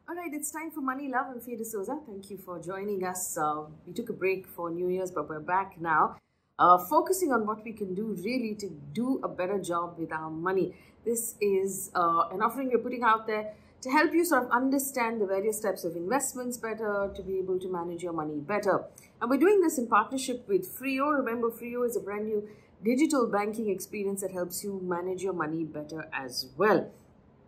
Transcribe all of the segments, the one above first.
All right, it's time for Money Love. I'm Faye D'Souza. Thank you for joining us. We took a break for New Year's, but we're back now, focusing on what we can do really to do a better job with our money. This is an offering we're putting out there to help you sort of understand the various types of investments better, to be able to manage your money better. And we're doing this in partnership with Frio. Remember, Frio is a brand new digital banking experience that helps you manage your money better as well.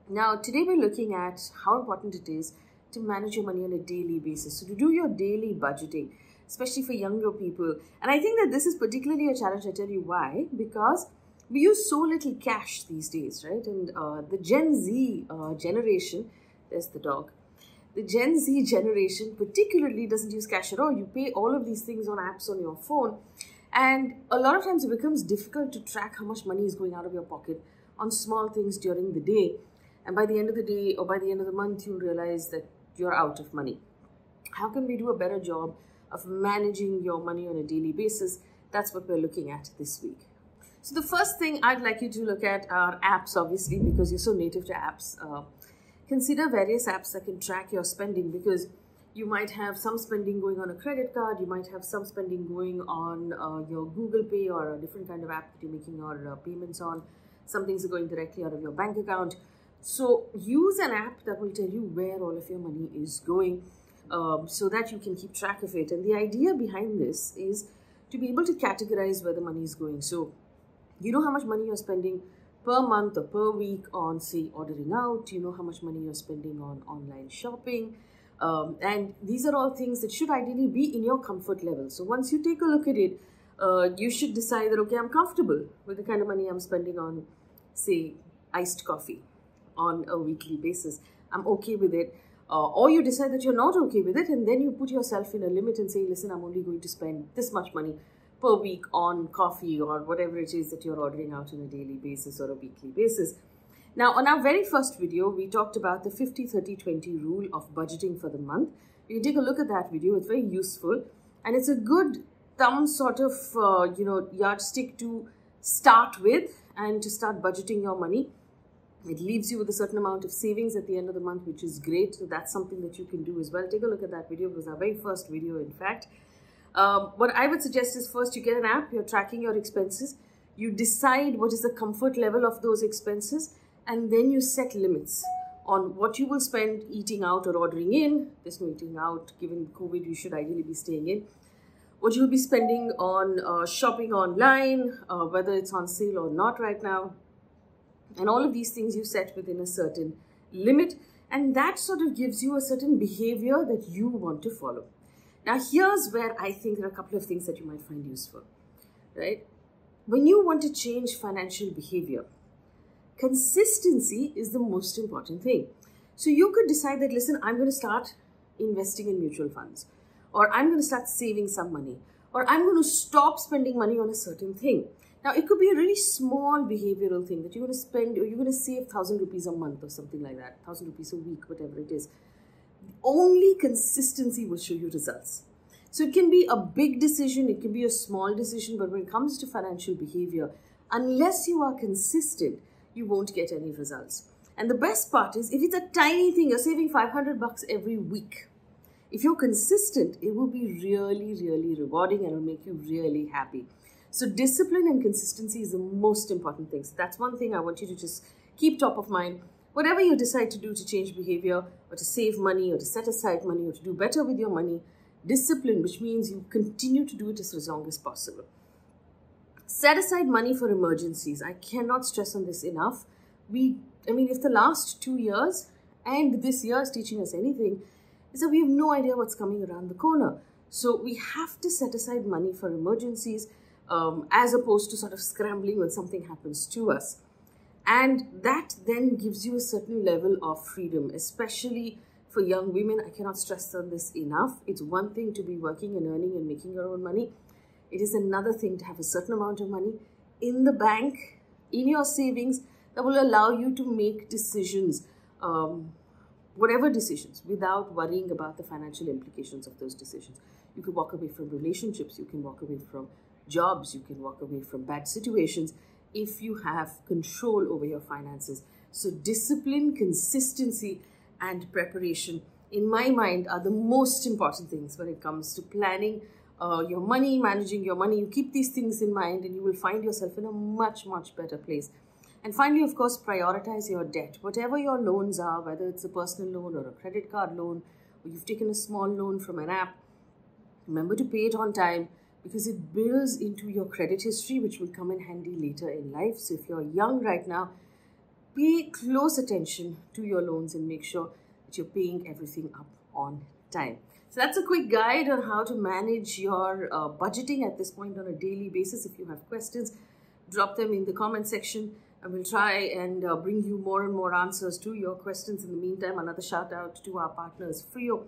Now, today we're looking at how important it is to manage your money on a daily basis. So to do your daily budgeting, especially for younger people. And I think that this is particularly a challenge. I tell you why. Because we use so little cash these days, right? And the Gen Z generation, there's the dog. The Gen Z generation particularly doesn't use cash at all. You pay all of these things on apps on your phone. And a lot of times it becomes difficult to track how much money is going out of your pocket on small things during the day. And by the end of the day or by the end of the month, you'll realize that you're out of money. How can we do a better job of managing your money on a daily basis? That's what we're looking at this week. So the first thing I'd like you to look at are apps, obviously, because you're so native to apps. Consider various apps that can track your spending, because you might have some spending going on a credit card, you might have some spending going on your Google Pay or a different kind of app that you're making your payments on. Some things are going directly out of your bank account. So use an app that will tell you where all of your money is going so that you can keep track of it. And the idea behind this is to be able to categorize where the money is going. So you know how much money you're spending per month or per week on, say, ordering out. You know how much money you're spending on online shopping. And these are all things that should ideally be in your comfort level. So once you take a look at it, you should decide that, okay, I'm comfortable with the kind of money I'm spending on, say, iced coffee on a weekly basis. I'm okay with it. Or you decide that you're not okay with it, and then you put yourself in a limit and say, listen, I'm only going to spend this much money per week on coffee or whatever it is that you're ordering out on a daily basis or a weekly basis. Now, on our very first video, we talked about the 50-30-20 rule of budgeting for the month. You can take a look at that video. It's very useful, and it's a good thumb sort of yardstick to start with and to start budgeting your money. It leaves you with a certain amount of savings at the end of the month, which is great. So that's something that you can do as well. Take a look at that video. It was our very first video, in fact. What I would suggest is first you get an app, you're tracking your expenses. You decide what is the comfort level of those expenses, and then you set limits on what you will spend eating out or ordering in. There's no eating out. Given COVID, you should ideally be staying in. What you'll be spending on shopping online, whether it's on sale or not right now. And all of these things you set within a certain limit, and that sort of gives you a certain behavior that you want to follow. Now, here's where I think there are a couple of things that you might find useful, right? When you want to change financial behavior, consistency is the most important thing. So you could decide that, listen, I'm going to start investing in mutual funds, or I'm going to start saving some money, or I'm going to stop spending money on a certain thing. Now, it could be a really small behavioral thing that you're going to spend, or you're going to save 1,000 rupees a month or something like that, 1,000 rupees a week, whatever it is. Only consistency will show you results. So it can be a big decision, it can be a small decision, but when it comes to financial behavior, unless you are consistent, you won't get any results. And the best part is, if it's a tiny thing, you're saving 500 bucks every week. If you're consistent, it will be really, really rewarding and it will make you really happy. So discipline and consistency is the most important thing. So that's one thing I want you to just keep top of mind. Whatever you decide to do to change behavior, or to save money, or to set aside money, or to do better with your money, discipline, which means you continue to do it as long as possible. Set aside money for emergencies. I cannot stress on this enough. If the last 2 years and this year is teaching us anything, is that we have no idea what's coming around the corner. So we have to set aside money for emergencies, as opposed to sort of scrambling when something happens to us. And that then gives you a certain level of freedom, especially for young women. I cannot stress on this enough. It's one thing to be working and earning and making your own money. It is another thing to have a certain amount of money in the bank, in your savings, that will allow you to make decisions, whatever decisions, without worrying about the financial implications of those decisions. You can walk away from relationships, you can walk away from jobs, you can walk away from bad situations if you have control over your finances. So discipline, consistency, and preparation, in my mind, are the most important things when it comes to planning your money, managing your money. You keep these things in mind and you will find yourself in a much, much better place. And finally, of course, prioritize your debt. Whatever your loans are, whether it's a personal loan or a credit card loan, or you've taken a small loan from an app, remember to pay it on time, because it builds into your credit history, which will come in handy later in life. So if you're young right now, pay close attention to your loans and make sure that you're paying everything up on time. So that's a quick guide on how to manage your budgeting at this point on a daily basis. If you have questions, drop them in the comment section and we'll try and bring you more and more answers to your questions. In the meantime, another shout out to our partners, Frio,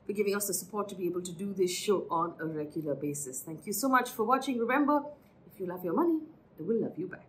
for giving us the support to be able to do this show on a regular basis. Thank you so much for watching. Remember, if you love your money, it will love you back.